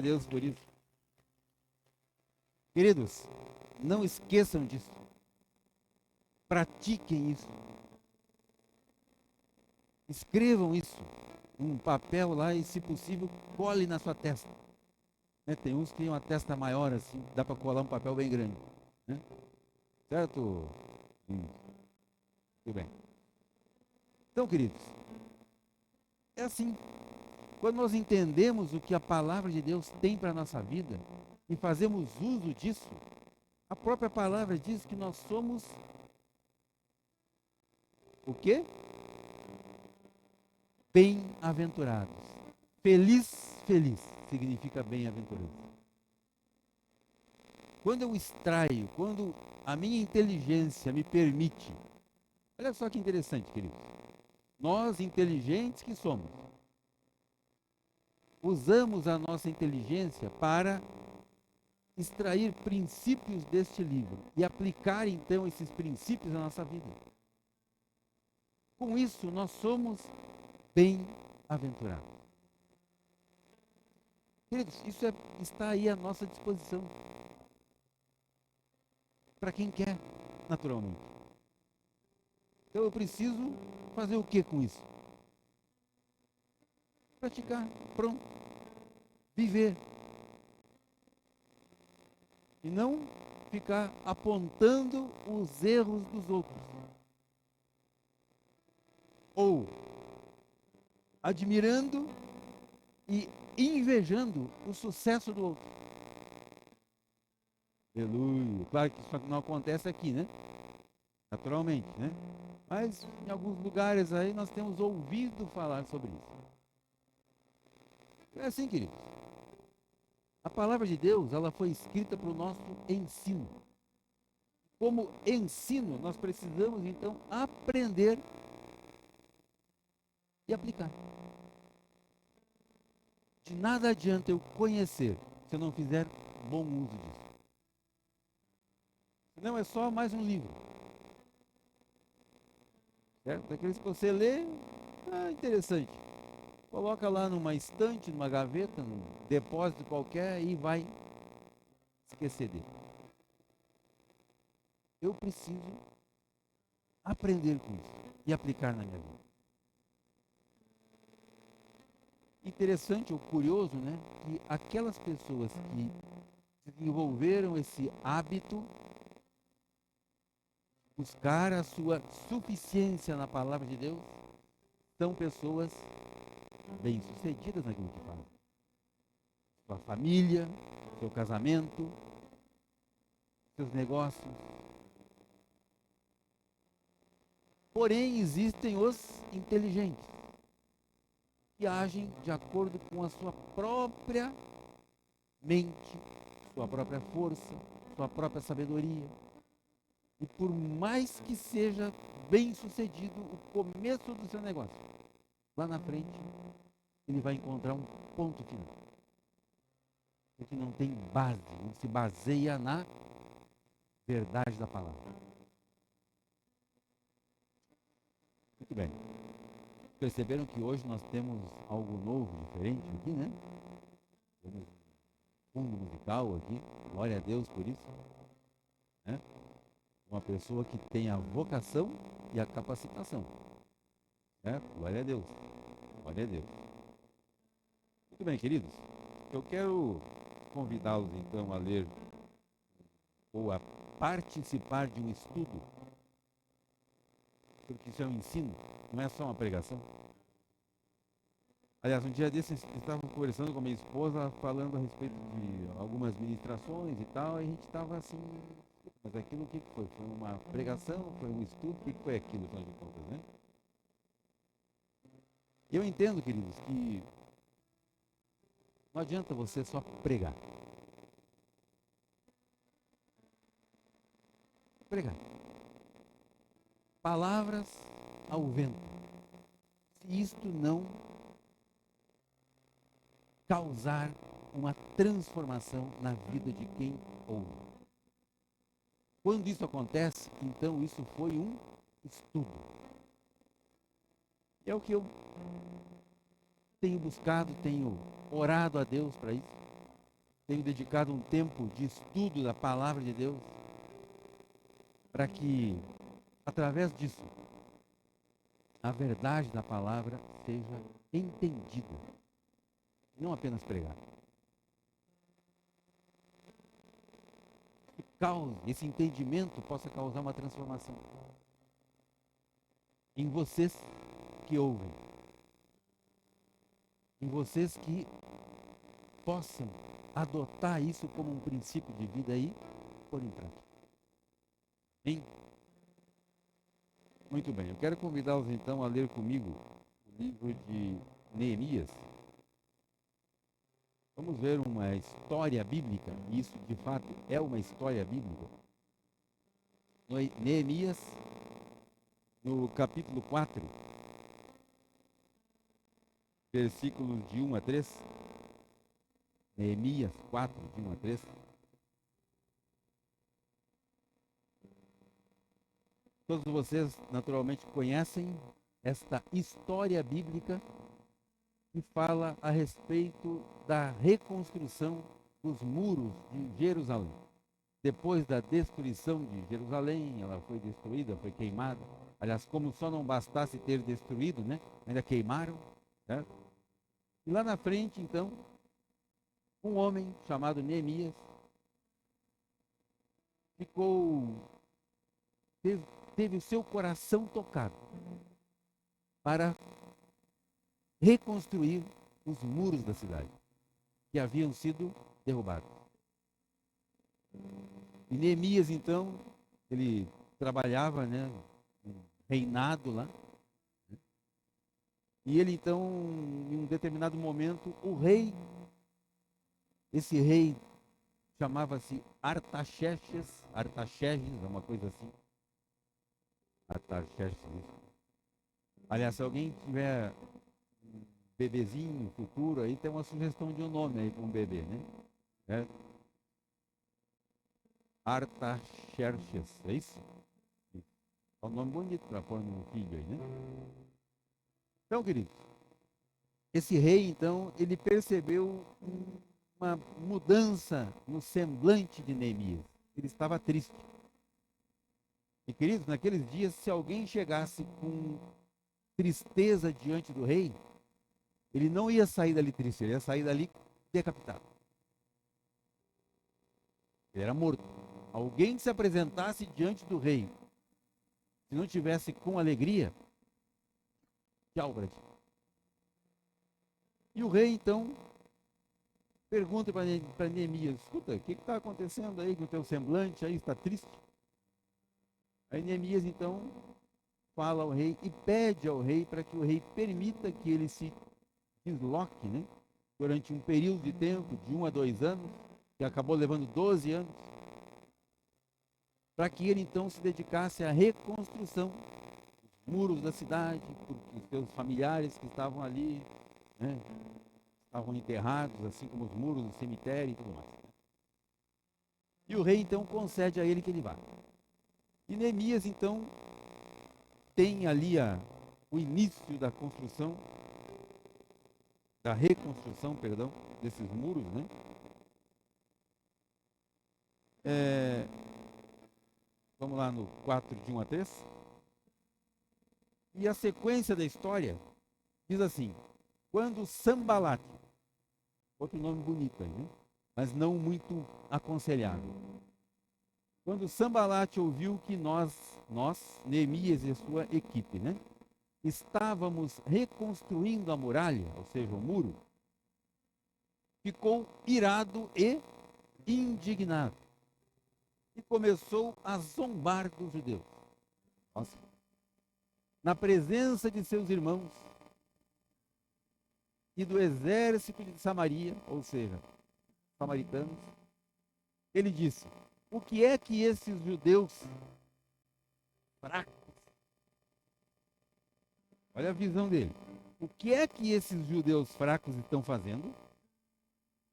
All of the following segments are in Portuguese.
Deus por isso. Queridos, não esqueçam disso. Pratiquem isso. Escrevam isso num papel lá e, se possível, cole na sua testa. Né? Tem uns que têm uma testa maior, assim, dá para colar um papel bem grande. Né? Certo? Tudo bem. Então, queridos, é assim. Quando nós entendemos o que a palavra de Deus tem para a nossa vida e fazemos uso disso, a própria palavra diz que nós somos o quê? Bem-aventurados. Feliz significa bem-aventurado. Quando eu extraio, quando a minha inteligência me permite, olha só que interessante, queridos. Nós, inteligentes que somos, usamos a nossa inteligência para extrair princípios deste livro e aplicar então esses princípios na nossa vida. Com isso, nós somos bem-aventurados. Queridos, isso está aí à nossa disposição. Para quem quer, naturalmente. Então eu preciso fazer o que com isso? Praticar, pronto. Viver. E não ficar apontando os erros dos outros. Ou admirando e invejando o sucesso do outro. Aleluia. Claro que isso não acontece aqui, né? Naturalmente, né? Mas em alguns lugares aí nós temos ouvido falar sobre isso. É assim, queridos. A palavra de Deus, ela foi escrita para o nosso ensino. Como ensino, nós precisamos então aprender e aplicar. De nada adianta eu conhecer se eu não fizer bom uso disso. Senão é só mais um livro. Certo? Daqueles que você lê, interessante. Coloca lá numa estante, numa gaveta, num depósito qualquer e vai esquecer dele. Eu preciso aprender com isso e aplicar na minha vida. Interessante ou curioso, né? Que aquelas pessoas que desenvolveram esse hábito, buscar a sua suficiência na palavra de Deus, são pessoas bem-sucedidas naquilo que fazem. Sua família, seu casamento, seus negócios. Porém, existem os inteligentes, que agem de acordo com a sua própria mente, sua própria força, sua própria sabedoria. E por mais que seja bem sucedido o começo do seu negócio, lá na frente ele vai encontrar um ponto final. Porque não tem base, não se baseia na verdade da palavra. Muito bem. Perceberam que hoje nós temos algo novo, diferente aqui, né? Temos fundo musical aqui, glória a Deus por isso. Né? Uma pessoa que tem a vocação e a capacitação. Né? Glória a Deus. Glória a Deus. Muito bem, queridos. Eu quero convidá-los então a ler ou a participar de um estudo, porque isso é um ensino, não é só uma pregação. Aliás, um dia desses estava conversando com a minha esposa, falando a respeito de algumas ministrações e tal, e a gente estava assim, mas aquilo o que foi? Foi uma pregação? Foi um estudo? O que foi aquilo, afinal de contas, né? Eu entendo, queridos, que não adianta você só pregar. Pregar. Palavras ao vento. Se isto não causar uma transformação na vida de quem ouve. Quando isso acontece, então isso foi um estudo. É o que eu tenho buscado, tenho orado a Deus para isso. tenho dedicado um tempo de estudo da palavra de Deus para que, através disso, a verdade da palavra seja entendida, não apenas pregada. Que esse entendimento possa causar uma transformação em vocês que ouvem, em vocês que possam adotar isso como um princípio de vida e pôr em prática. Hein? Muito bem, eu quero convidá-los então a ler comigo o livro de Neemias. Vamos ver uma história bíblica, e isso de fato é uma história bíblica. Neemias, no capítulo 4, versículos de 1 a 3. Neemias 4, de 1 a 3. Todos vocês naturalmente conhecem esta história bíblica que fala a respeito da reconstrução dos muros de Jerusalém. Depois da destruição de Jerusalém, ela foi destruída, foi queimada. Aliás, como só não bastasse ter destruído, né? Ainda queimaram, certo? E lá na frente, então, um homem chamado Neemias teve o seu coração tocado para reconstruir os muros da cidade que haviam sido derrubados. E Neemias, então, ele trabalhava, né, no reinado lá. E ele, então, em um determinado momento, esse rei chamava-se Artaxerxes, uma coisa assim. Artaxerxes. Aliás, se alguém tiver um bebezinho futuro, aí tem uma sugestão de um nome aí para um bebê, né? Artaxerxes, é isso? É um nome bonito para pôr no filho aí, né? Então, queridos, esse rei, então, ele percebeu uma mudança no semblante de Neemias. Ele estava triste. E, queridos, naqueles dias, se alguém chegasse com tristeza diante do rei, ele não ia sair dali triste, ele ia sair dali decapitado. Ele era morto. Alguém que se apresentasse diante do rei, se não tivesse com alegria, tchau para ti. E o rei, então, pergunta para Neemias: escuta, o que está acontecendo aí com o teu semblante? Aí está triste? Aí Neemias, então, fala ao rei e pede ao rei para que o rei permita que ele se desloque, né, durante um período de tempo de 1 a 2 anos, que acabou levando 12 anos, para que ele então se dedicasse à reconstrução dos muros da cidade, porque os seus familiares que estavam ali, né, estavam enterrados, assim como os muros do cemitério e tudo mais. E o rei então concede a ele que ele vá. E Neemias então tem ali o início da construção, da reconstrução, perdão, desses muros, né? Vamos lá no 4, de 1 a 3. E a sequência da história diz assim: quando Sambalat, outro nome bonito aí, né? Mas não muito aconselhável. Quando Sambalat ouviu que nós, Neemias e sua equipe, né, estávamos reconstruindo a muralha, ou seja, o muro, ficou irado e indignado e começou a zombar dos judeus. Nossa. Na presença de seus irmãos e do exército de Samaria, ou seja, samaritanos, ele disse: o que é que esses judeus fracos, olha a visão dele, o que é que esses judeus fracos estão fazendo?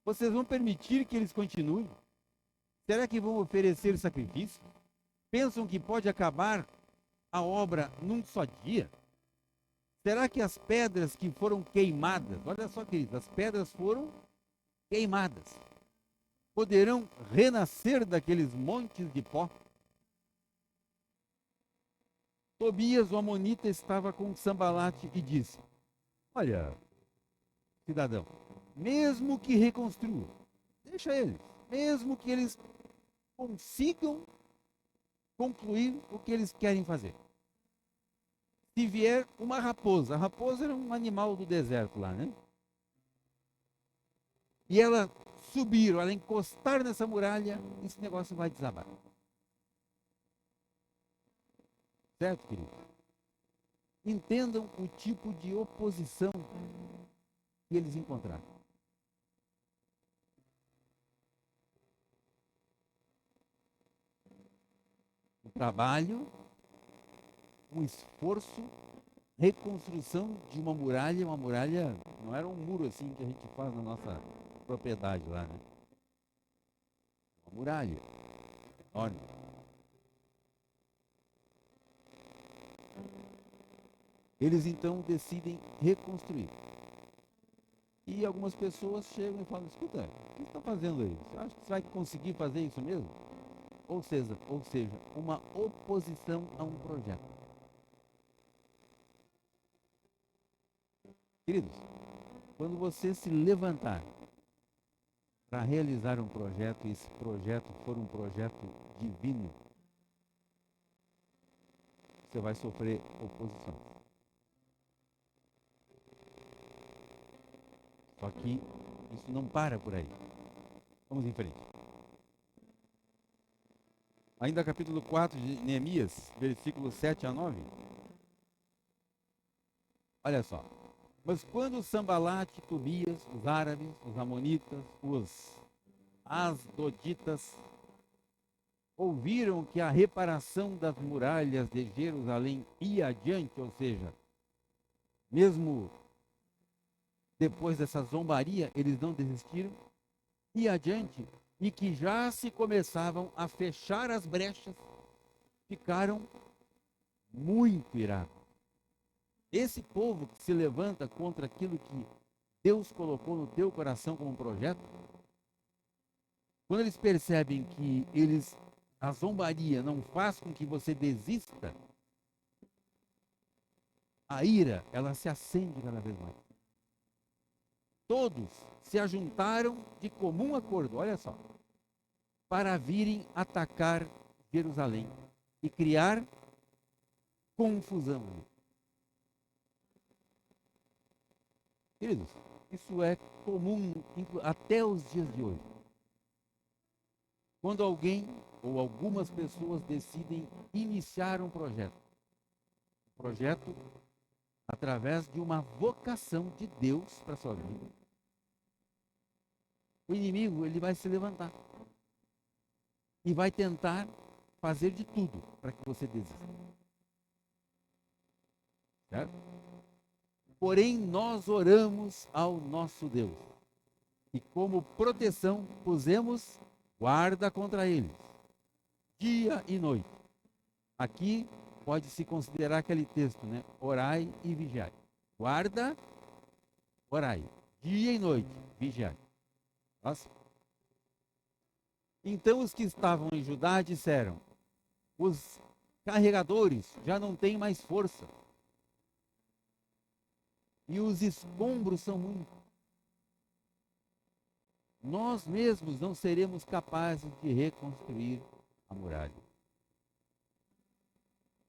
Vocês vão permitir que eles continuem? Será que vão oferecer sacrifício? Pensam que pode acabar a obra num só dia? Será que as pedras que foram queimadas, olha só, queridos, as pedras foram queimadas. poderão renascer daqueles montes de pó? Tobias, o amonita, estava com Sambalate e disse: olha, cidadão, mesmo que reconstruam, deixa eles, mesmo que eles consigam concluir o que eles querem fazer. Se vier uma raposa, a raposa era um animal do deserto lá, né? E ela subir, ela encostar nessa muralha, esse negócio vai desabar. Certo, querido? Entendam o tipo de oposição que eles encontraram. O trabalho, um esforço, reconstrução de uma muralha não era um muro assim que a gente faz na nossa propriedade lá, né? Uma muralha enorme. Eles então decidem reconstruir. E algumas pessoas chegam e falam: escuta, o que você está fazendo aí? Você acha que você vai conseguir fazer isso mesmo? Ou seja, uma oposição a um projeto. Queridos, quando você se levantar para realizar um projeto e esse projeto for um projeto divino, você vai sofrer oposição. Só que isso não para por aí. Vamos em frente. Ainda capítulo 4 de Neemias, versículos 7 a 9. Olha só. Mas quando Sambalate, Tobias, os árabes, os amonitas, os asdoditas ouviram que a reparação das muralhas de Jerusalém ia adiante, ou seja, mesmo depois dessa zombaria, eles não desistiram, ia adiante, e que já se começavam a fechar as brechas, ficaram muito irados. Esse povo que se levanta contra aquilo que Deus colocou no teu coração como um projeto, quando eles percebem que a zombaria não faz com que você desista, a ira, ela se acende cada vez mais. Todos se ajuntaram de comum acordo, olha só, para virem atacar Jerusalém e criar confusão. Queridos, isso é comum até os dias de hoje. Quando alguém ou algumas pessoas decidem iniciar um projeto através de uma vocação de Deus para a sua vida, o inimigo ele vai se levantar e vai tentar fazer de tudo para que você desista. Certo? Porém, nós oramos ao nosso Deus e como proteção pusemos guarda contra eles, dia e noite. Aqui pode-se considerar aquele texto, né? Orai e vigiai. Guarda, orai. Dia e noite, vigiai. Nossa. Então os que estavam em Judá disseram: os carregadores já não têm mais força. E os escombros são muitos. Nós mesmos não seremos capazes de reconstruir a muralha.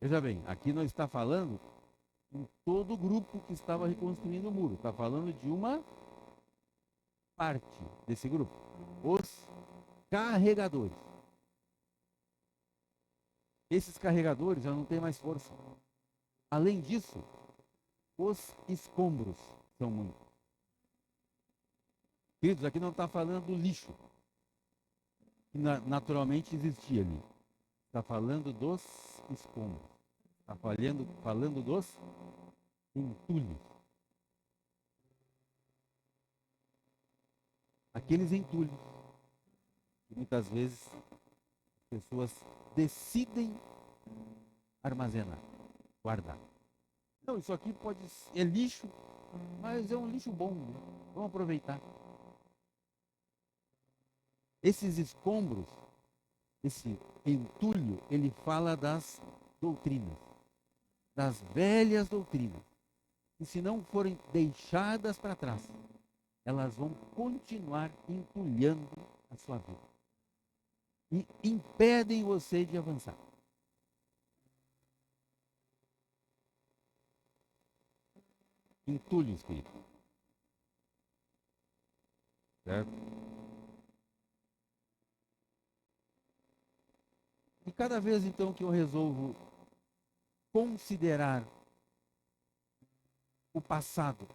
Veja bem, aqui não está falando em todo o grupo que estava reconstruindo o muro. Está falando de uma parte desse grupo. Os carregadores. Esses carregadores já não têm mais força. Além disso, os escombros são muitos. Queridos, aqui não está falando do lixo, que naturalmente existia ali. Está falando dos escombros. Está falando dos entulhos. Aqueles entulhos que muitas vezes as pessoas decidem armazenar, guardar. Não, isso aqui é lixo, mas é um lixo bom, né? Vamos aproveitar. Esses escombros, esse entulho, ele fala das doutrinas, das velhas doutrinas. E se não forem deixadas para trás, elas vão continuar entulhando a sua vida. E impedem você de avançar. Entulhos, querido. Certo? E cada vez então que eu resolvo considerar o passado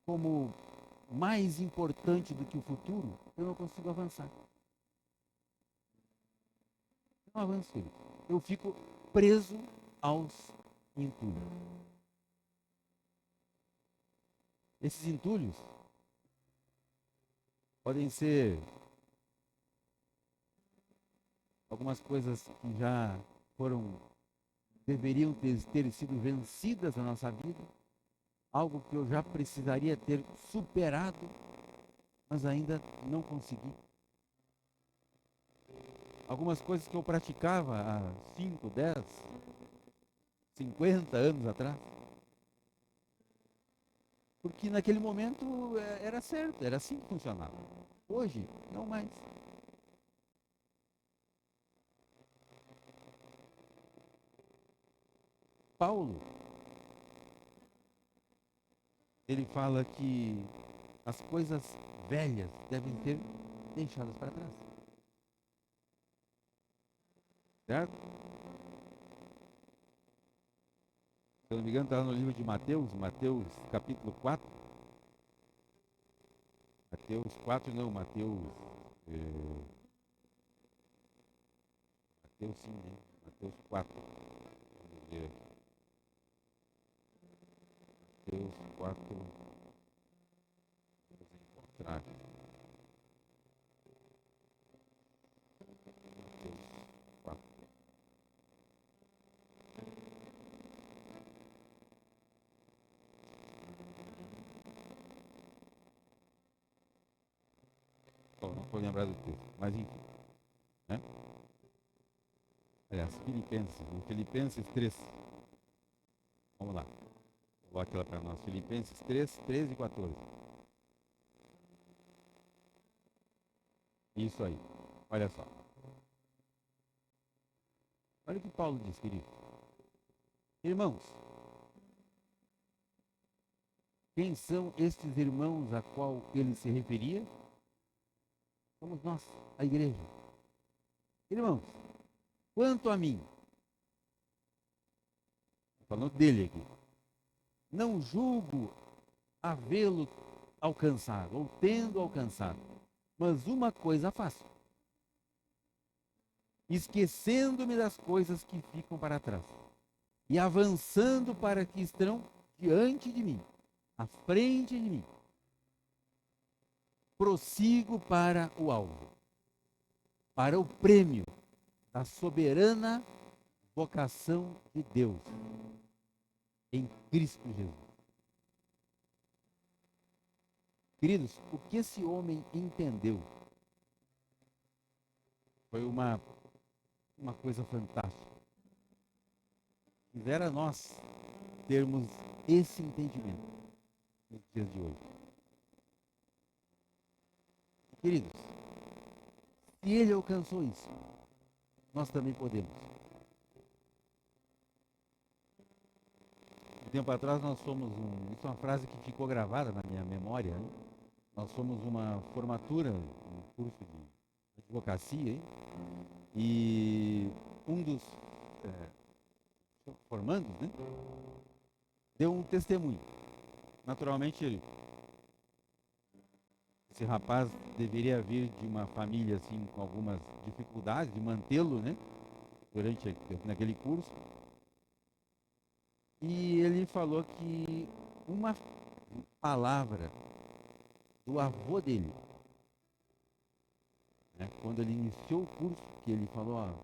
como mais importante do que o futuro, eu não consigo avançar. Eu não avanço, querido. Eu fico preso aos entulhos. Esses entulhos podem ser algumas coisas que já deveriam ter sido vencidas na nossa vida, algo que eu já precisaria ter superado, mas ainda não consegui. Algumas coisas que eu praticava há 5, 10, 50 anos atrás, porque naquele momento era certo, era assim que funcionava. Hoje, não mais. Paulo, ele fala que as coisas velhas devem ser deixadas para trás. Certo? Se eu não me engano, está no livro de Mateus, Mateus capítulo 4. Mateus 4 não, Mateus sim, né? Mateus 4. Vamos ver aqui. Mateus 4. Vamos encontrar aqui. Mateus 4. Bom, não estou lembrado do texto, mas enfim. Né? Aliás, Filipenses 3. Vamos lá. Coloque ela para nós. Filipenses 3, 13 e 14. Isso aí. Olha só. Olha o que Paulo diz, querido. Irmãos, quem são estes irmãos a qual ele se referia? Somos nós, a igreja. Irmãos, quanto a mim, falando dele aqui, não julgo havê-lo alcançado, ou tendo alcançado, mas uma coisa faço, esquecendo-me das coisas que ficam para trás, e avançando para que estão diante de mim, à frente de mim, prossigo para o alvo, para o prêmio da soberana vocação de Deus em Cristo Jesus. Queridos, o que esse homem entendeu foi uma coisa fantástica. Quisera nós termos esse entendimento nos dias de hoje. Queridos, se ele alcançou isso, nós também podemos. Um tempo atrás nós fomos isso é uma frase que ficou gravada na minha memória, né? Nós fomos uma formatura, um curso de advocacia, hein? E um dos formandos, né, deu um testemunho. Naturalmente, esse rapaz deveria vir de uma família assim com algumas dificuldades de mantê-lo, né, naquele curso. E ele falou que uma palavra do avô dele, né, quando ele iniciou o curso, que ele falou,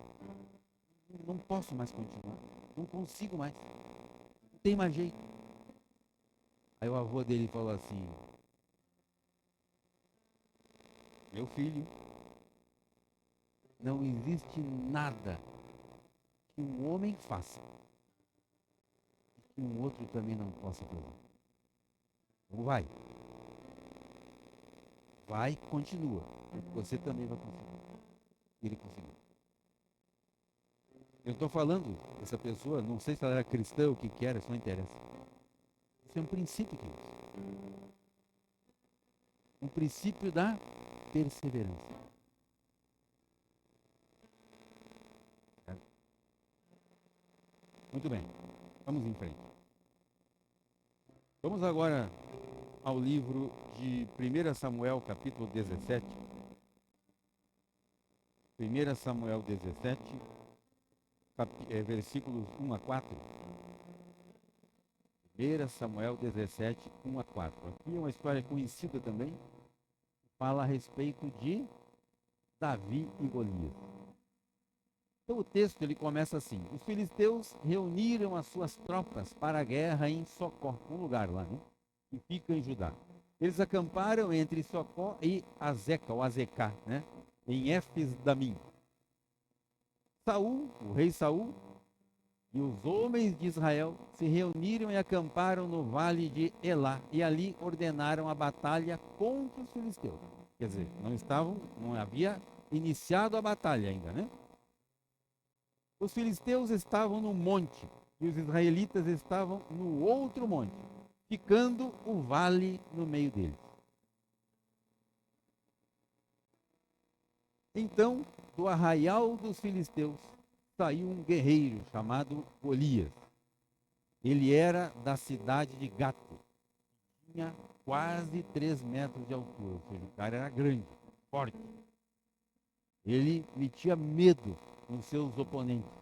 não posso mais continuar, não consigo mais, não tem mais jeito. Aí o avô dele falou assim, meu filho, não existe nada que um homem faça que um outro também não possa fazer. Então vai. Vai, continua. Você também vai conseguir. Ele conseguiu. Eu estou falando, essa pessoa, não sei se ela era cristã ou o que era, isso não interessa. Isso é um princípio, queridos. Um princípio da perseverança. Certo? Muito bem, vamos em frente. Vamos agora ao livro de 1 Samuel, capítulo 17. 1 Samuel 17, versículos 1 a 4. 1 Samuel 17, 1 a 4. Aqui é uma história conhecida também. Fala a respeito de Davi e Golias. Então o texto ele começa assim: os filisteus reuniram as suas tropas para a guerra em Socó, um lugar lá, né? Que fica em Judá. Eles acamparam entre Socó e Azeca, ou Azecá, né? Em Éfes-Damim. Saul, o rei Saul, e os homens de Israel se reuniram e acamparam no vale de Elá, e ali ordenaram a batalha contra os filisteus. Quer dizer, não havia iniciado a batalha ainda, né? Os filisteus estavam no monte e os israelitas estavam no outro monte, ficando o vale no meio deles. Então, do arraial dos filisteus, saiu um guerreiro chamado Golias. Ele era da cidade de Gato. Tinha quase 3 metros de altura, ou seja, o cara era grande, forte. Ele metia medo nos seus oponentes.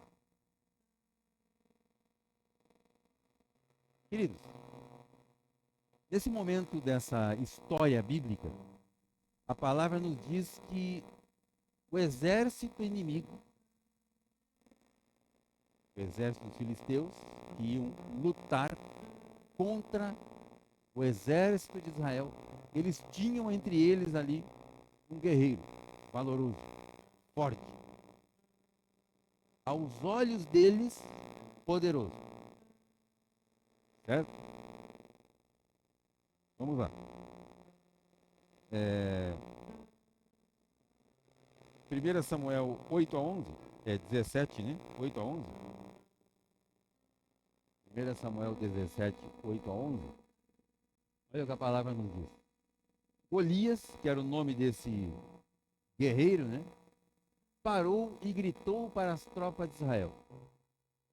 Queridos, nesse momento dessa história bíblica, a palavra nos diz que o exército inimigo, o exército dos filisteus, que iam lutar contra o exército de Israel, eles tinham entre eles ali um guerreiro valoroso, forte. Aos olhos deles, poderoso. Certo? Vamos lá. 1 Samuel 8 a 11, 17, né? 8 a 11. 1 Samuel 17, 8 a 11. Olha o que a palavra nos diz. Golias, que era o nome desse guerreiro, né? Parou e gritou para as tropas de Israel: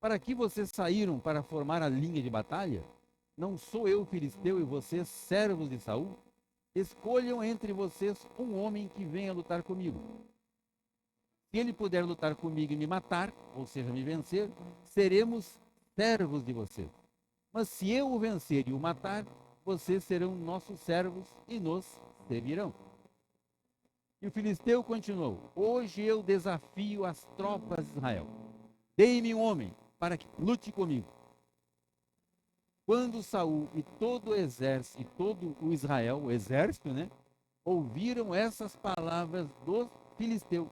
para que vocês saíram para formar a linha de batalha? Não sou eu filisteu e vocês servos de Saul? Escolham entre vocês um homem que venha lutar comigo. Se ele puder lutar comigo e me matar, ou seja, me vencer, seremos servos de vocês. Mas se eu o vencer e o matar, vocês serão nossos servos e nos servirão. E o filisteu continuou: hoje eu desafio as tropas de Israel. Dei-me um homem para que lute comigo. Quando Saul e todo o exército, e todo o Israel, o exército, né, ouviram essas palavras do filisteu,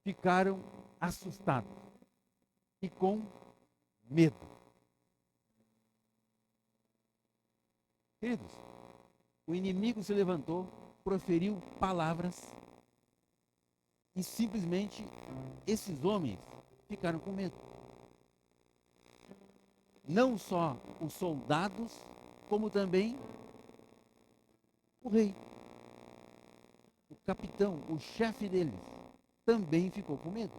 ficaram assustados e com medo. Queridos, o inimigo se levantou, proferiu palavras e simplesmente esses homens ficaram com medo. Não só os soldados, como também o rei, o capitão, o chefe deles, também ficou com medo.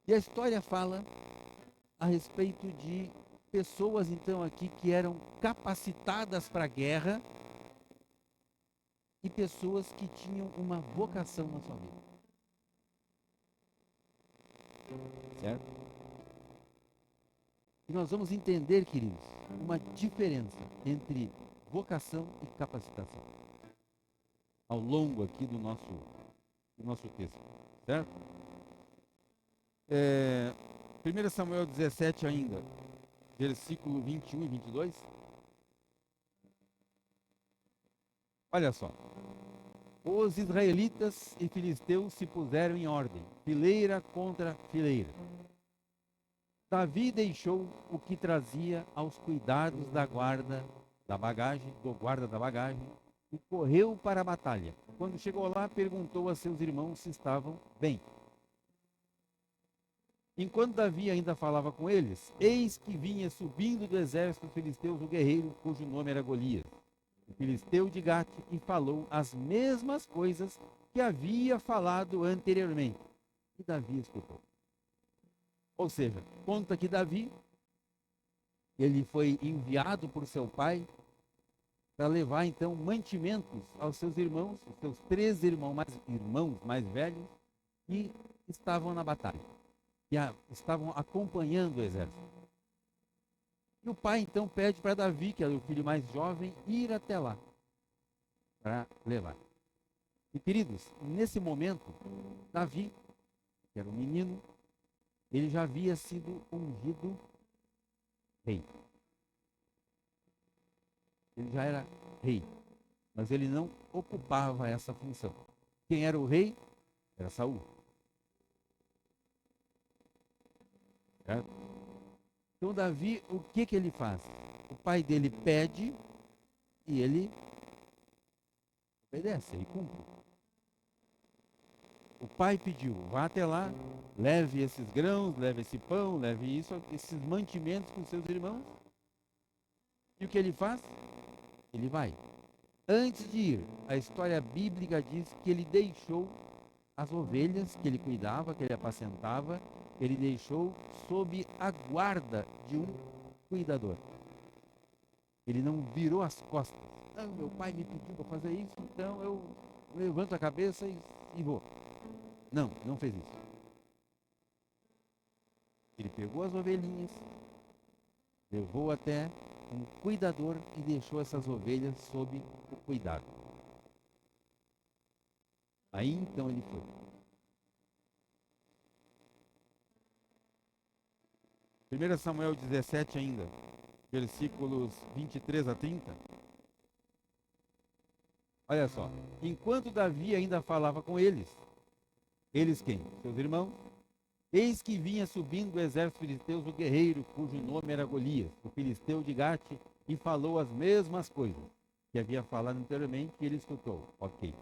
E a história fala a respeito de pessoas, então, aqui que eram capacitadas para a guerra e pessoas que tinham uma vocação na sua vida. Certo? E nós vamos entender, queridos, uma diferença entre vocação e capacitação ao longo aqui do nosso texto. Certo? 1 Samuel 17 ainda, versículo 21 e 22. Olha só. Os israelitas e filisteus se puseram em ordem, fileira contra fileira. Davi deixou o que trazia aos cuidados da guarda da bagagem, do guarda da bagagem, e correu para a batalha. Quando chegou lá, perguntou a seus irmãos se estavam bem. Enquanto Davi ainda falava com eles, eis que vinha subindo do exército dos filisteus o guerreiro cujo nome era Golias, o filisteu de Gate, e falou as mesmas coisas que havia falado anteriormente. E Davi escutou. Ou seja, conta que Davi, ele foi enviado por seu pai para levar então mantimentos aos seus irmãos, os seus 13 irmãos mais velhos, que estavam na batalha, que estavam acompanhando o exército. E o pai então pede para Davi, que era o filho mais jovem, ir até lá para levar. E queridos, nesse momento, Davi, que era um menino, ele já havia sido ungido rei. Ele já era rei, mas ele não ocupava essa função. Quem era o rei? Era Saul. Certo? Então Davi, o que ele faz? O pai dele pede e ele obedece, ele cumpre. O pai pediu, vá até lá, leve esses grãos, leve esse pão, leve isso, esses mantimentos com seus irmãos. E o que ele faz? Ele vai. Antes de ir, a história bíblica diz que ele deixou as ovelhas que ele cuidava, que ele apacentava, ele deixou sob a guarda de um cuidador. Ele não virou as costas. Não, meu pai me pediu para fazer isso, então eu levanto a cabeça e vou. Não, não fez isso. Ele pegou as ovelhinhas, levou até um cuidador e deixou essas ovelhas sob o cuidado. Aí então ele foi. 1 Samuel 17 ainda, versículos 23 a 30. Olha só, enquanto Davi ainda falava com eles quem? Seus irmãos. Eis que vinha subindo do exército filisteu o guerreiro, cujo nome era Golias, o filisteu de Gate, e falou as mesmas coisas que havia falado anteriormente, e ele escutou. Ok.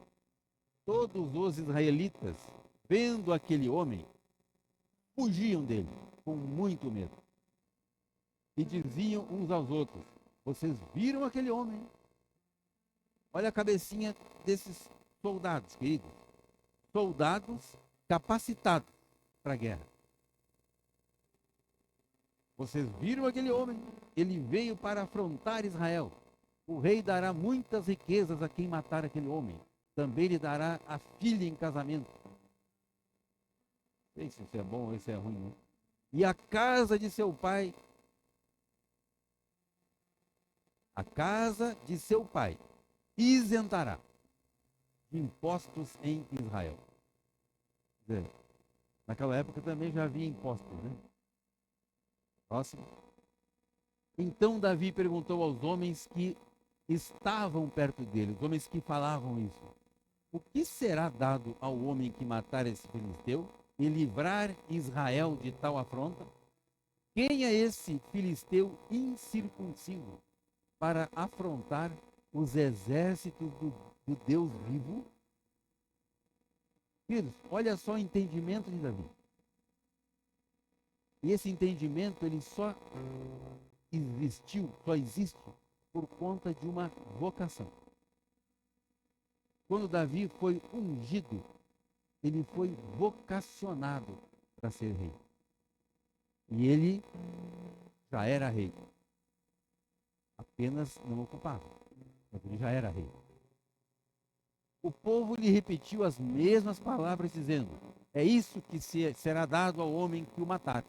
Todos os israelitas, vendo aquele homem, fugiam dele, com muito medo. E diziam uns aos outros, vocês viram aquele homem? Olha a cabecinha desses soldados, queridos. Soldados capacitados para a guerra. Vocês viram aquele homem? Ele veio para afrontar Israel. O rei dará muitas riquezas a quem matar aquele homem. Também lhe dará a filha em casamento. Não sei se isso é bom ou isso é ruim, né? E a casa de seu pai, isentará de impostos em Israel. Quer dizer, naquela época também já havia impostos, né? Próximo. Então Davi perguntou aos homens que estavam perto dele, os homens que falavam isso: o que será dado ao homem que matar esse filisteu e livrar Israel de tal afronta? Quem é esse filisteu incircunciso para afrontar os exércitos do Deus vivo? Filhos, olha só o entendimento de Davi. E esse entendimento, ele só existe por conta de uma vocação. Quando Davi foi ungido, ele foi vocacionado para ser rei. E ele já era rei. Apenas não ocupava, mas ele já era rei. O povo lhe repetiu as mesmas palavras, dizendo: é isso que será dado ao homem que o matar.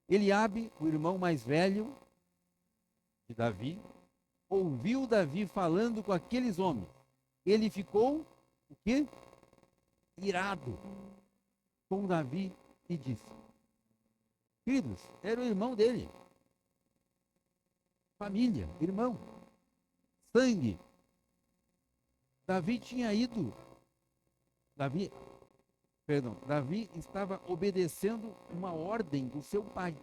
Eliabe, o irmão mais velho de Davi, ouviu Davi falando com aqueles homens. Ele ficou, o quê? Irado com Davi e disse: queridos, era o irmão dele. Família, irmão, sangue. Davi tinha ido, Davi, Davi estava obedecendo uma ordem do seu pai,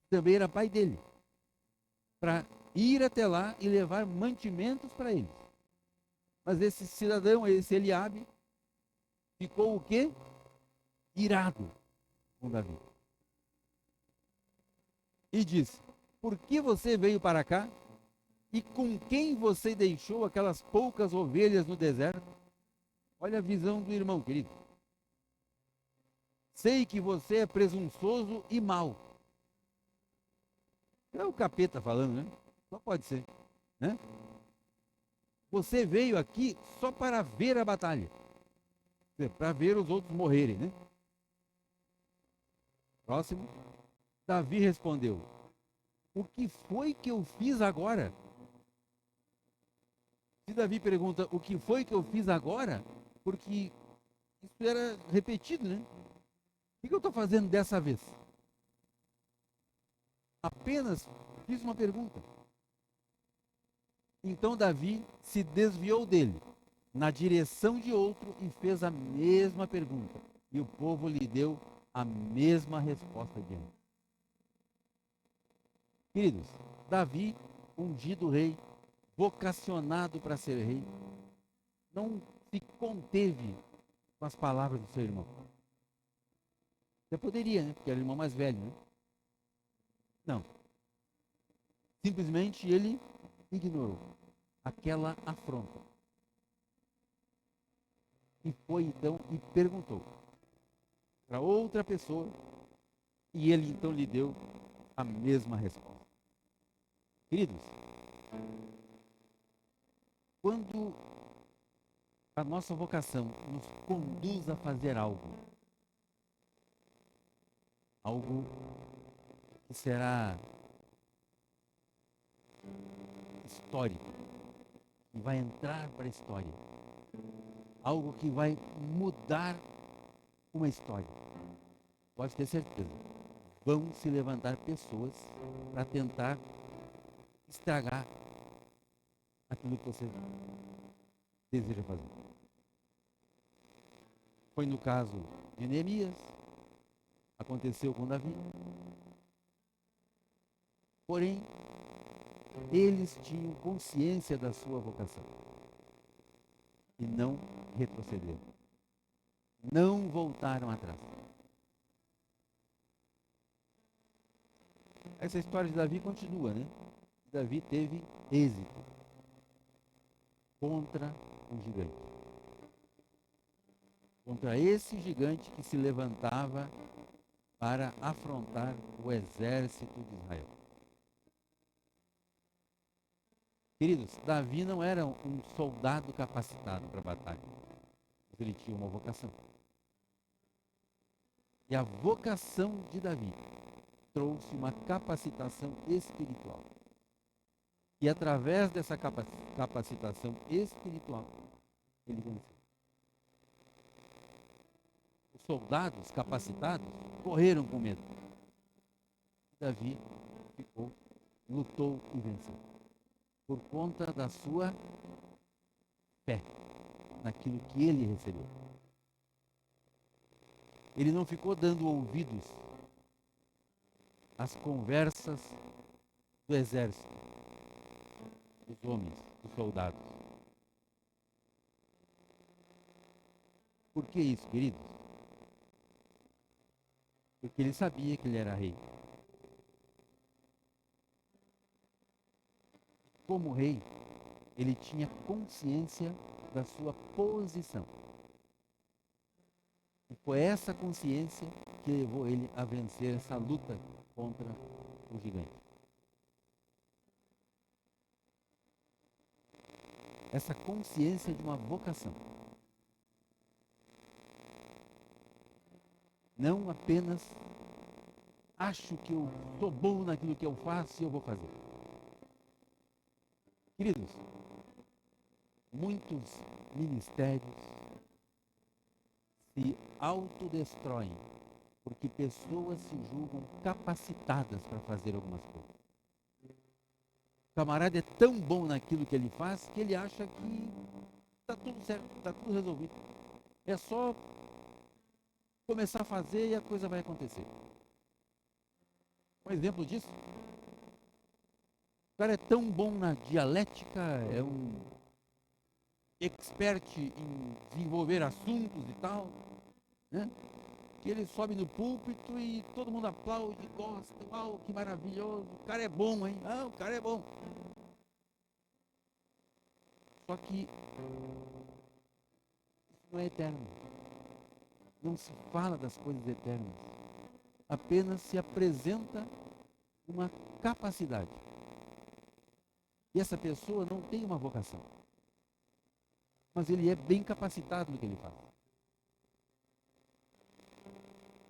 também era pai dele, para ir até lá e levar mantimentos para eles. Mas esse cidadão, esse Eliabe, ficou o quê? Irado com Davi. E disse: por que você veio para cá? E com quem você deixou aquelas poucas ovelhas no deserto? Olha a visão do irmão, querido. Sei que você é presunçoso e mau. É o capeta falando, né? Só pode ser, né? Você veio aqui só para ver a batalha, para ver os outros morrerem, né? Próximo. Davi respondeu: o que foi que eu fiz agora? Se Davi pergunta o que foi que eu fiz agora, porque isso era repetido, né? O que eu estou fazendo dessa vez? Apenas fiz uma pergunta. Então Davi se desviou dele, na direção de outro, e fez a mesma pergunta. E o povo lhe deu a mesma resposta de antes. Queridos, Davi, ungido rei, vocacionado para ser rei, não se conteve com as palavras do seu irmão. Você poderia, né? Porque era o irmão mais velho, né? Não. Simplesmente ele ignorou aquela afronta. E foi então e perguntou para outra pessoa, e ele então lhe deu a mesma resposta. Queridos, quando a nossa vocação nos conduz a fazer algo que será histórico, que vai entrar para a história, algo que vai mudar uma história, pode ter certeza, vão se levantar pessoas para tentar estragar aquilo que você deseja fazer. Foi no caso de Neemias, aconteceu com Davi. Porém, eles tinham consciência da sua vocação e não retrocederam, não voltaram atrás. Essa história de Davi continua, né? Davi teve êxito contra um gigante. Contra esse gigante que se levantava para afrontar o exército de Israel. Queridos, Davi não era um soldado capacitado para a batalha, mas ele tinha uma vocação. E a vocação de Davi trouxe uma capacitação espiritual. E através dessa capacitação espiritual, ele venceu. Os soldados capacitados correram com medo. Davi ficou, lutou e venceu. Por conta da sua fé naquilo que ele recebeu. Ele não ficou dando ouvidos às conversas do exército, dos homens, dos soldados. Por que isso, queridos? Porque ele sabia que ele era rei. Como rei, ele tinha consciência da sua posição. E foi essa consciência que levou ele a vencer essa luta contra o gigante. Essa consciência de uma vocação. Não apenas acho que eu sou bom naquilo que eu faço e eu vou fazer. Queridos, muitos ministérios se autodestroem porque pessoas se julgam capacitadas para fazer algumas coisas. O camarada é tão bom naquilo que ele faz que ele acha que está tudo certo, está tudo resolvido. É só começar a fazer e a coisa vai acontecer. Um exemplo disso, o cara é tão bom na dialética, é um expert em desenvolver assuntos e tal, né? Que ele sobe no púlpito e todo mundo aplaude, gosta, uau, que maravilhoso, o cara é bom, hein? Ah, o cara é bom. Só que isso não é eterno. Não se fala das coisas eternas. Apenas se apresenta uma capacidade. E essa pessoa não tem uma vocação. Mas ele é bem capacitado no que ele faz.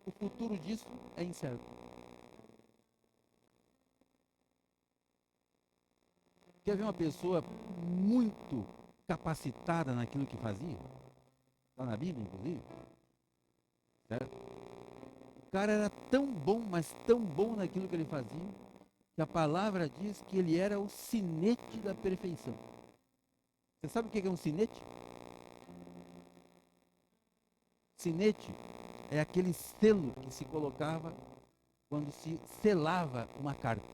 O futuro disso é incerto. Quer ver uma pessoa muito capacitada naquilo que fazia? Está na Bíblia, inclusive. Certo? O cara era tão bom, mas tão bom naquilo que ele fazia, que a palavra diz que ele era o sinete da perfeição. Você sabe o que é um sinete? Sinete é aquele selo que se colocava quando se selava uma carta.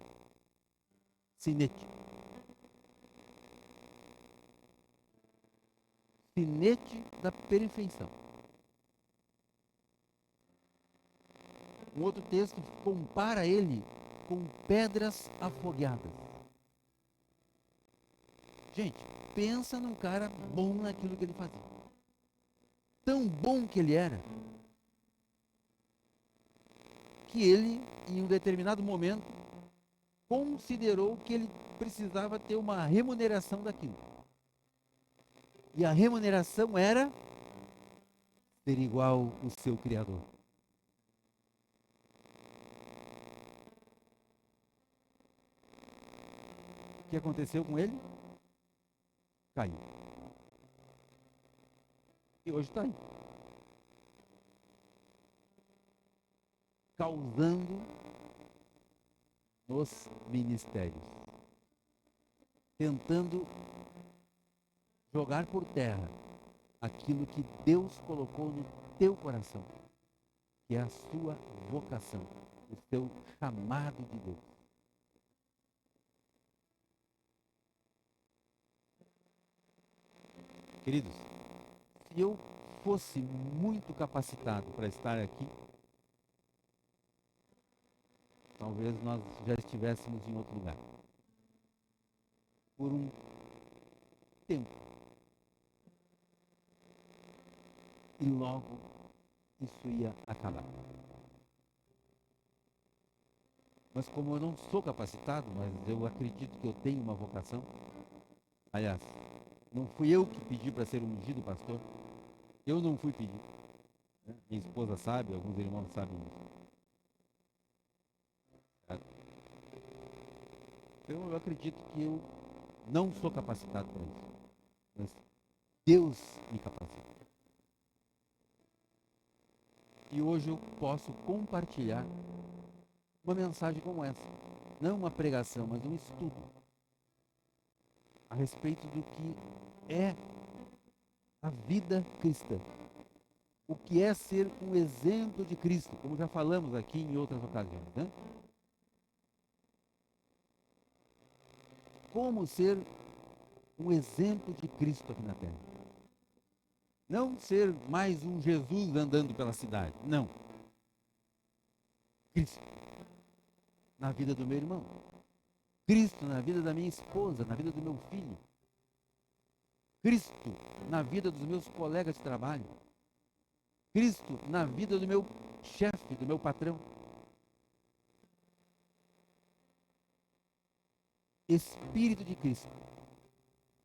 Sinete. Sinete da perfeição. Um outro texto compara ele com pedras afogueadas. Gente, pensa num cara bom naquilo que ele fazia. Tão bom que ele era, que ele, em um determinado momento, considerou que ele precisava ter uma remuneração daquilo. E a remuneração era ser igual ao seu Criador. O que aconteceu com ele? Caiu. E hoje está aí. Causando nos ministérios. Tentando jogar por terra aquilo que Deus colocou no teu coração, que é a sua vocação, o seu chamado de Deus. Queridos, se eu fosse muito capacitado para estar aqui, talvez nós já estivéssemos em outro lugar. Por um tempo. E logo isso ia acabar. Mas como eu não sou capacitado, mas eu acredito que eu tenho uma vocação, aliás, não fui eu que pedi para ser ungido pastor, eu não fui pedir. Né? Minha esposa sabe, alguns irmãos sabem disso. Então eu acredito que eu não sou capacitado para isso. Mas Deus me capacita. E hoje eu posso compartilhar uma mensagem como essa. Não uma pregação, mas um estudo a respeito do que é a vida cristã. O que é ser um exemplo de Cristo, como já falamos aqui em outras ocasiões, né? Como ser um exemplo de Cristo aqui na Terra. Não ser mais um Jesus andando pela cidade, não. Cristo na vida do meu irmão. Cristo na vida da minha esposa, na vida do meu filho. Cristo na vida dos meus colegas de trabalho. Cristo na vida do meu chefe, do meu patrão. Espírito de Cristo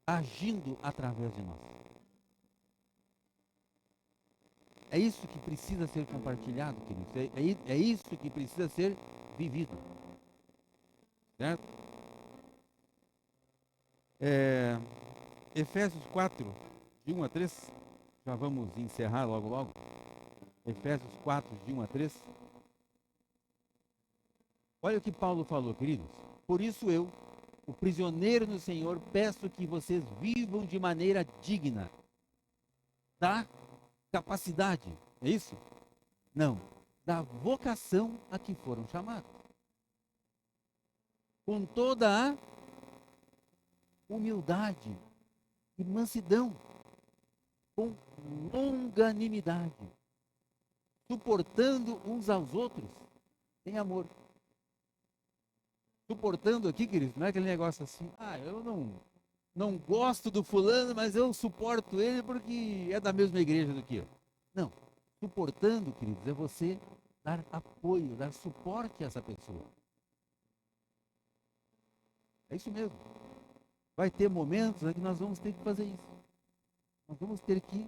agindo através de nós. É isso que precisa ser compartilhado, queridos. É isso que precisa ser vivido. Certo? Efésios 4, de 1 a 3. Já vamos encerrar logo, logo. Efésios 4, de 1 a 3. Olha o que Paulo falou, queridos. Por isso eu, o prisioneiro no Senhor, peço que vocês vivam de maneira digna da capacidade, é isso? Não, da vocação a que foram chamados. Com toda a humildade e mansidão, com longanimidade, suportando uns aos outros em amor. Suportando aqui, queridos, não é aquele negócio assim, eu não gosto do fulano, mas eu suporto ele porque é da mesma igreja do que eu. Não, suportando, queridos, é você dar apoio, dar suporte a essa pessoa. É isso mesmo. Vai ter momentos em que nós vamos ter que fazer isso. Nós vamos ter que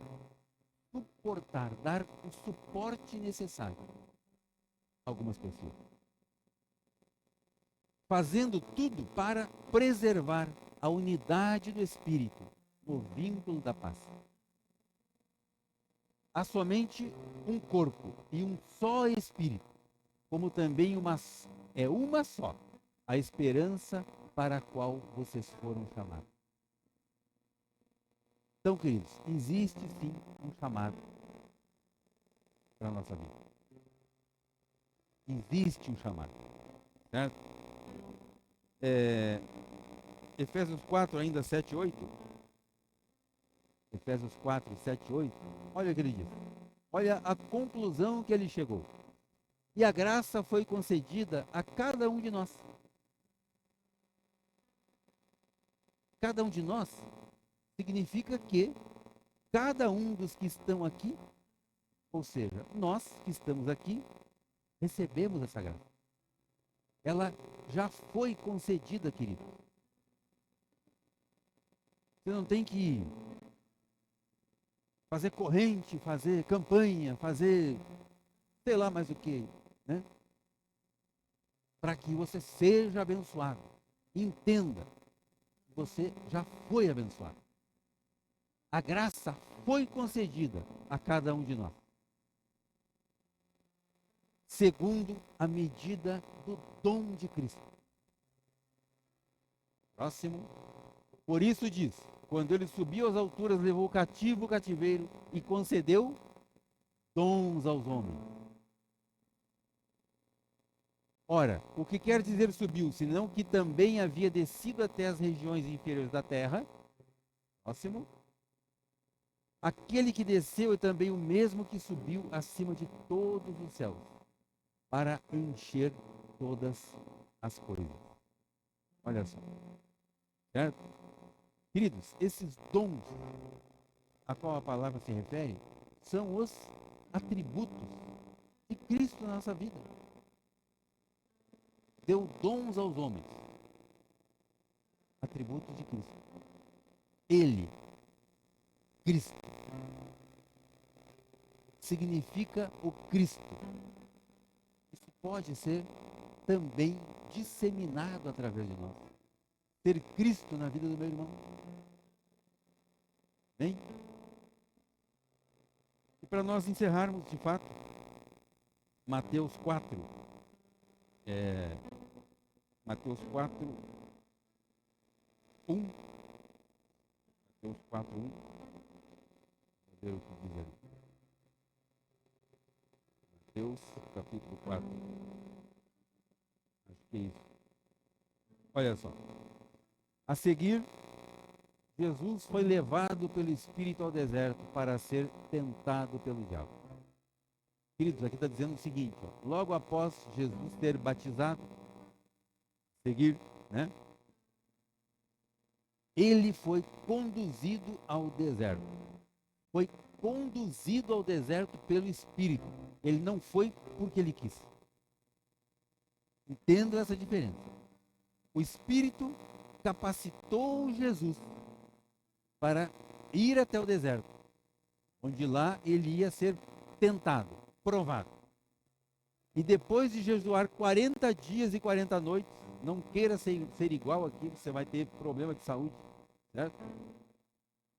suportar, dar o suporte necessário a algumas pessoas. Fazendo tudo para preservar a unidade do Espírito no vínculo da paz. Há somente um corpo e um só Espírito, como também uma só a esperança para a qual vocês foram chamados. Então, queridos, existe sim um chamado para a nossa vida. Existe um chamado, certo? Efésios 4, ainda 7 e 8. Efésios 4, 7 e 8. Olha o que ele diz. Olha a conclusão que ele chegou. E a graça foi concedida a cada um de nós. Cada um de nós significa que cada um dos que estão aqui, ou seja, nós que estamos aqui, recebemos essa graça. Ela já foi concedida, querido. Você não tem que fazer corrente, fazer campanha, fazer sei lá mais o que, né? Para que você seja abençoado. Entenda, você já foi abençoado. A graça foi concedida a cada um de nós, segundo a medida do dom de Cristo. Próximo. Por isso diz, quando ele subiu às alturas, levou cativo o cativeiro e concedeu dons aos homens. Ora, o que quer dizer subiu, senão que também havia descido até as regiões inferiores da terra. Próximo. Aquele que desceu é também o mesmo que subiu acima de todos os céus, para encher todas as coisas. Olha só. Certo? Queridos, esses dons a qual a palavra se refere são os atributos de Cristo na nossa vida. Deu dons aos homens. Atributos de Cristo. Ele, Cristo, significa o Cristo. Isso pode ser também disseminado através de nós. Ter Cristo na vida do meu irmão. Bem? E para nós encerrarmos, de fato, Mateus 4. Mateus 4, 1. Mateus 4, 1. Vou ver o que diz ali. Mateus, capítulo 4. Acho que é isso. Olha só. A seguir, Jesus foi levado pelo Espírito ao deserto para ser tentado pelo diabo. Queridos, aqui está dizendo o seguinte, ó, logo após Jesus ter batizado, seguir, né? Ele foi conduzido ao deserto. Foi conduzido ao deserto pelo Espírito. Ele não foi porque ele quis. Entendo essa diferença. O Espírito capacitou Jesus para ir até o deserto, onde lá ele ia ser tentado, provado. E depois de jejuar 40 dias e 40 noites, não queira ser igual aqui, você vai ter problema de saúde, certo?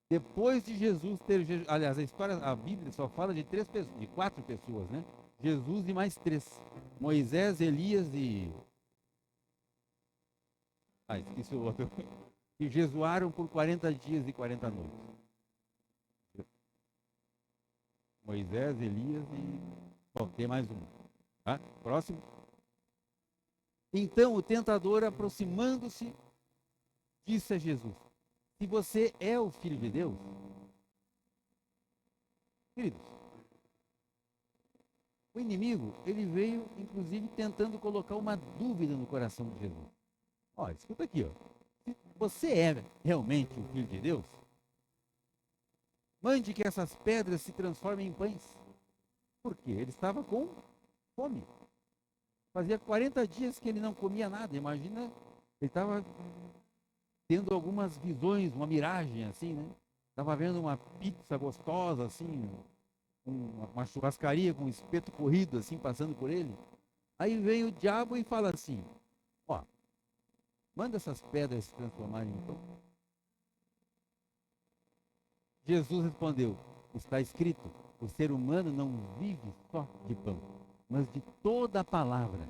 Depois de Jesus ter jejuado, aliás, a Bíblia só fala de 4 pessoas, né? Jesus e mais 3, Moisés, Elias e... esqueci o outro. Que jejuaram por 40 dias e 40 noites. Moisés, Elias e... Bom, tem mais um. Tá? Próximo. Então o tentador, aproximando-se, disse a Jesus: se você é o Filho de Deus, queridos, o inimigo, ele veio, inclusive, tentando colocar uma dúvida no coração de Jesus. Ó, escuta aqui, ó. Se você é realmente o Filho de Deus, mande que essas pedras se transformem em pães. Por quê? Ele estava com fome. Fazia 40 dias que ele não comia nada. Imagina, ele estava tendo algumas visões, uma miragem assim, né? Estava vendo uma pizza gostosa, assim, uma churrascaria com um espeto corrido, assim, passando por ele. Aí vem o diabo e fala assim: ó, manda essas pedras se transformarem em pão. Jesus respondeu: está escrito, o ser humano não vive só de pão, mas de toda a palavra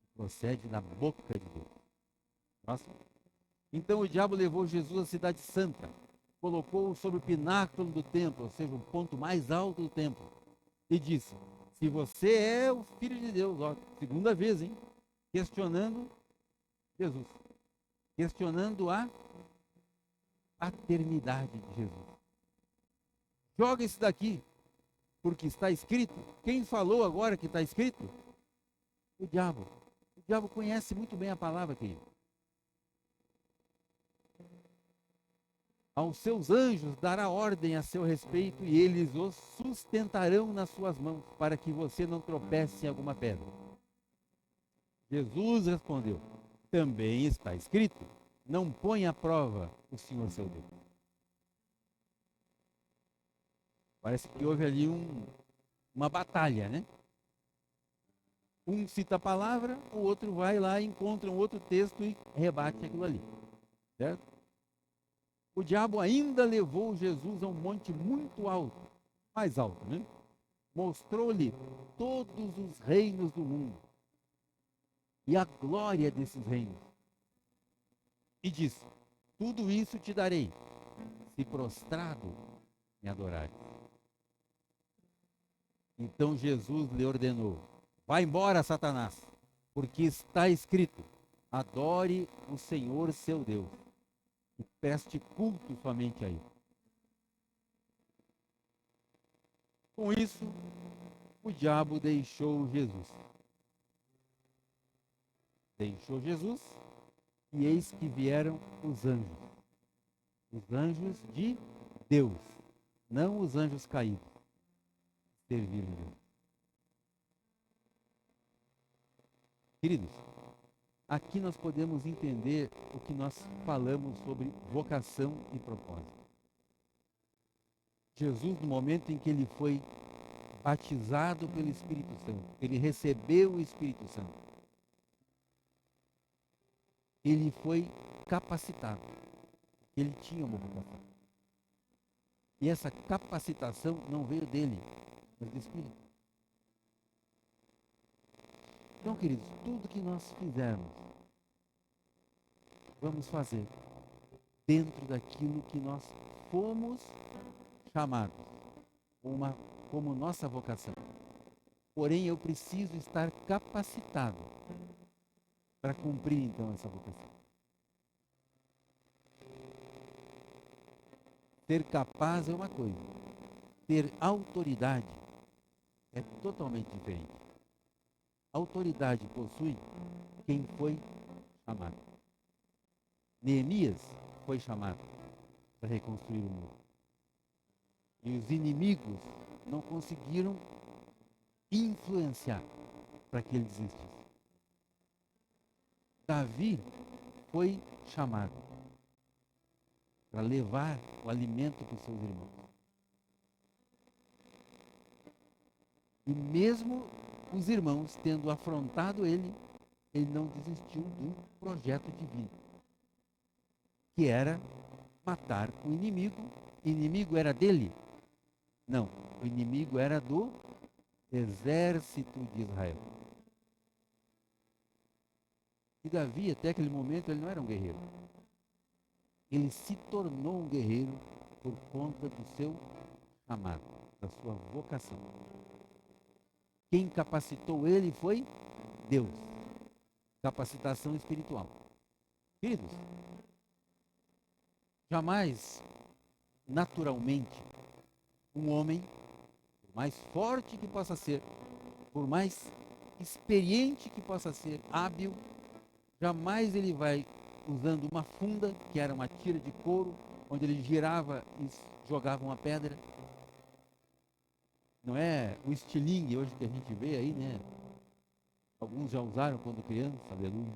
que procede da boca de Deus. Próximo. Então o diabo levou Jesus à cidade santa, colocou-o sobre o pináculo do templo, ou seja, o ponto mais alto do templo, e disse: se você é o Filho de Deus, ó, segunda vez, hein? Questionando Jesus, questionando a paternidade de Jesus. Joga isso daqui, porque está escrito. Quem falou agora que está escrito? O diabo. O diabo conhece muito bem a palavra, querido. Aos seus anjos dará ordem a seu respeito e eles os sustentarão nas suas mãos, para que você não tropece em alguma pedra. Jesus respondeu: também está escrito, não ponha à prova o Senhor seu Deus. Parece que houve ali uma batalha, né? Um cita a palavra, o outro vai lá, encontra um outro texto e rebate aquilo ali. Certo? O diabo ainda levou Jesus a um monte muito alto, mais alto, né? Mostrou-lhe todos os reinos do mundo e a glória desses reinos. E disse: tudo isso te darei, se prostrado me adorares. Então Jesus lhe ordenou: vá embora, Satanás, porque está escrito: adore o Senhor seu Deus e preste culto somente a ele. Com isso, o diabo deixou Jesus. Deixou Jesus e eis que vieram os anjos. Os anjos de Deus, não os anjos caídos. Serviram Deus. Queridos, aqui nós podemos entender o que nós falamos sobre vocação e propósito. Jesus, no momento em que ele foi batizado pelo Espírito Santo, ele recebeu o Espírito Santo, ele foi capacitado, ele tinha uma vocação. E essa capacitação não veio dele, mas do Espírito. Então, queridos, tudo que nós fizermos, vamos fazer dentro daquilo que nós fomos chamados, como nossa vocação. Porém, eu preciso estar capacitado para cumprir, então, essa vocação. Ser capaz é uma coisa, ter autoridade é totalmente diferente. Autoridade possui quem foi chamado. Neemias foi chamado para reconstruir o muro. E os inimigos não conseguiram influenciar para que ele desistisse. Davi foi chamado para levar o alimento para os seus irmãos. E mesmo os irmãos tendo afrontado ele, ele não desistiu do projeto divino, que era matar o inimigo. O inimigo era dele? Não, o inimigo era do exército de Israel. E Davi, até aquele momento, ele não era um guerreiro. Ele se tornou um guerreiro por conta do seu chamado, da sua vocação. Quem capacitou ele foi Deus. Capacitação espiritual. Queridos, jamais, naturalmente, um homem, por mais forte que possa ser, por mais experiente que possa ser, hábil, jamais ele vai usando uma funda, que era uma tira de couro, onde ele girava e jogava uma pedra. Não é o estilingue hoje que a gente vê aí, né? Alguns já usaram quando criança, aleluia.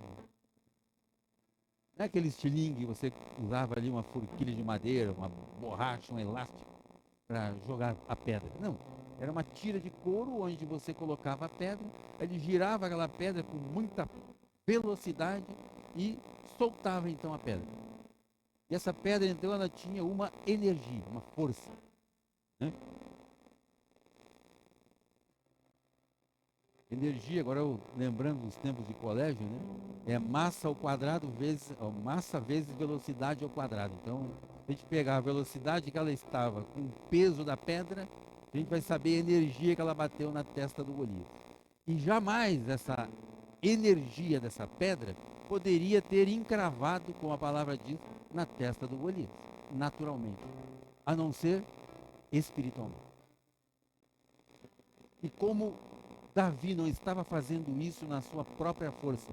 Não é aquele estilingue que você usava ali uma forquilha de madeira, uma borracha, um elástico para jogar a pedra. Não, era uma tira de couro onde você colocava a pedra, ele girava aquela pedra com muita velocidade e soltava então a pedra. E essa pedra então ela tinha uma energia, uma força, né? Energia, agora eu lembrando dos tempos de colégio, né? É massa ao quadrado vezes, massa vezes velocidade ao quadrado. Então, se a gente pegar a velocidade que ela estava com o peso da pedra, a gente vai saber a energia que ela bateu na testa do Golias. E jamais essa energia dessa pedra poderia ter encravado, como a palavra diz, na testa do Golias, naturalmente, a não ser espiritualmente. E como Davi não estava fazendo isso na sua própria força,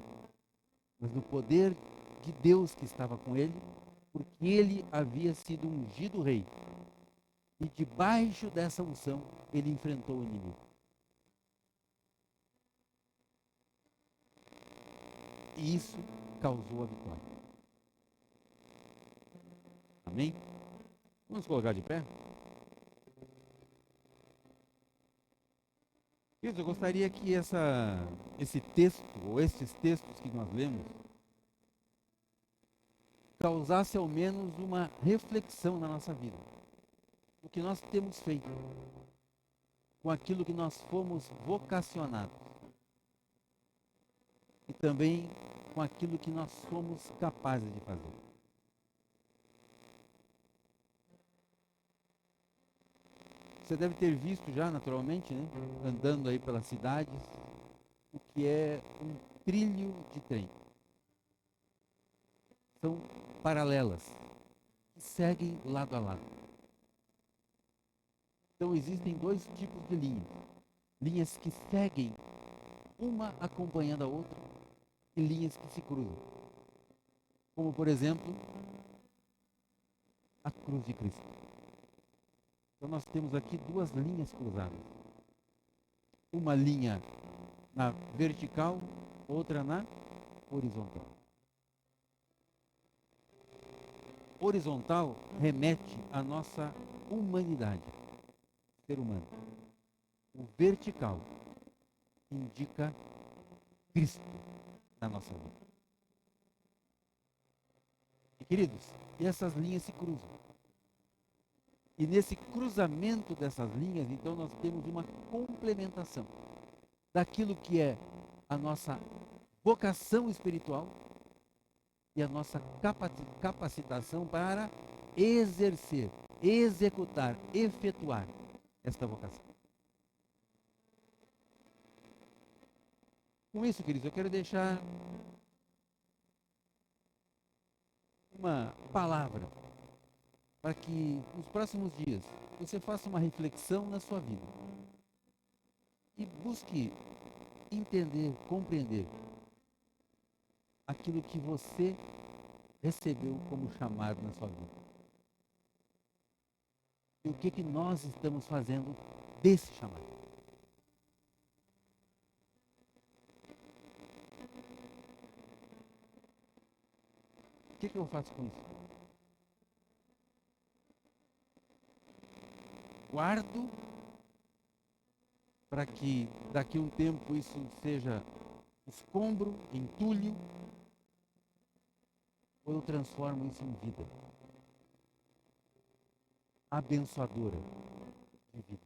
mas no poder de Deus que estava com ele, porque ele havia sido ungido rei. E debaixo dessa unção, ele enfrentou o inimigo. E isso causou a vitória. Amém? Vamos colocar de pé? Eu gostaria que esse texto, ou esses textos que nós lemos, causasse ao menos uma reflexão na nossa vida. O que nós temos feito com aquilo que nós fomos vocacionados. E também com aquilo que nós somos capazes de fazer. Você deve ter visto já, naturalmente, né, andando aí pelas cidades, o que é um trilho de trem. São paralelas, que seguem lado a lado. Então existem dois tipos de linhas. Linhas que seguem uma acompanhando a outra e linhas que se cruzam. Como, por exemplo, a cruz de Cristo. Então nós temos aqui duas linhas cruzadas. Uma linha na vertical, outra na horizontal. Horizontal remete à nossa humanidade, ser humano. O vertical indica Cristo na nossa vida. E, queridos, e essas linhas se cruzam. E nesse cruzamento dessas linhas, então, nós temos uma complementação daquilo que é a nossa vocação espiritual e a nossa capacitação para exercer, executar, efetuar esta vocação. Com isso, queridos, eu quero deixar uma palavra para que nos próximos dias você faça uma reflexão na sua vida e busque entender, compreender aquilo que você recebeu como chamado na sua vida. E o que nós estamos fazendo desse chamado. O que eu faço com isso? Guardo para que daqui a um tempo isso seja escombro, entulho, ou eu transformo isso em vida abençoadora de vida.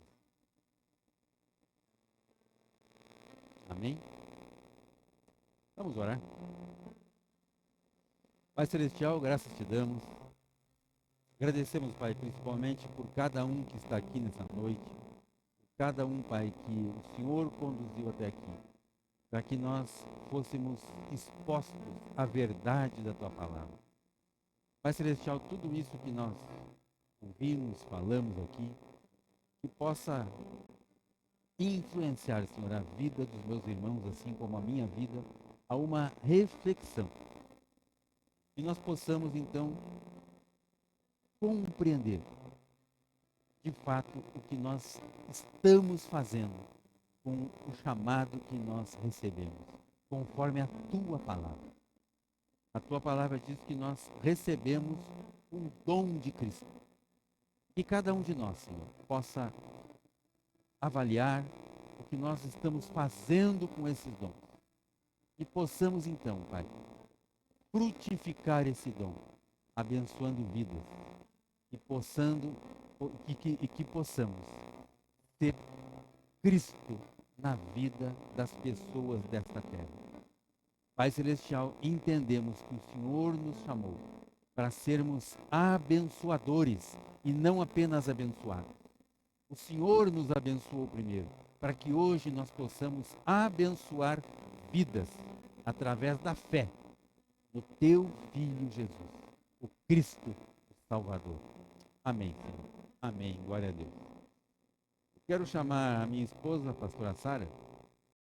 Amém? Vamos orar. Pai Celestial, graças te damos Agradecemos, Pai, principalmente por cada um que está aqui nessa noite, por cada um, Pai, que o Senhor conduziu até aqui, para que nós fôssemos expostos à verdade da Tua palavra. Pai Celestial, tudo isso que nós ouvimos, falamos aqui, que possa influenciar, Senhor, a vida dos meus irmãos, assim como a minha vida, a uma reflexão. E nós possamos, então, compreender, de fato, o que nós estamos fazendo com o chamado que nós recebemos, conforme a Tua palavra. A Tua palavra diz que nós recebemos um dom de Cristo. Que cada um de nós, Senhor, possa avaliar o que nós estamos fazendo com esses dons. E possamos então, Pai, frutificar esse dom, abençoando vidas. E que possamos ser Cristo na vida das pessoas desta terra. Pai Celestial, entendemos que o Senhor nos chamou para sermos abençoadores e não apenas abençoados. O Senhor nos abençoou primeiro, para que hoje nós possamos abençoar vidas através da fé no Teu Filho Jesus, o Cristo, o Salvador. Amém, Senhor. Amém. Glória a Deus. Quero chamar a minha esposa, a pastora Sara,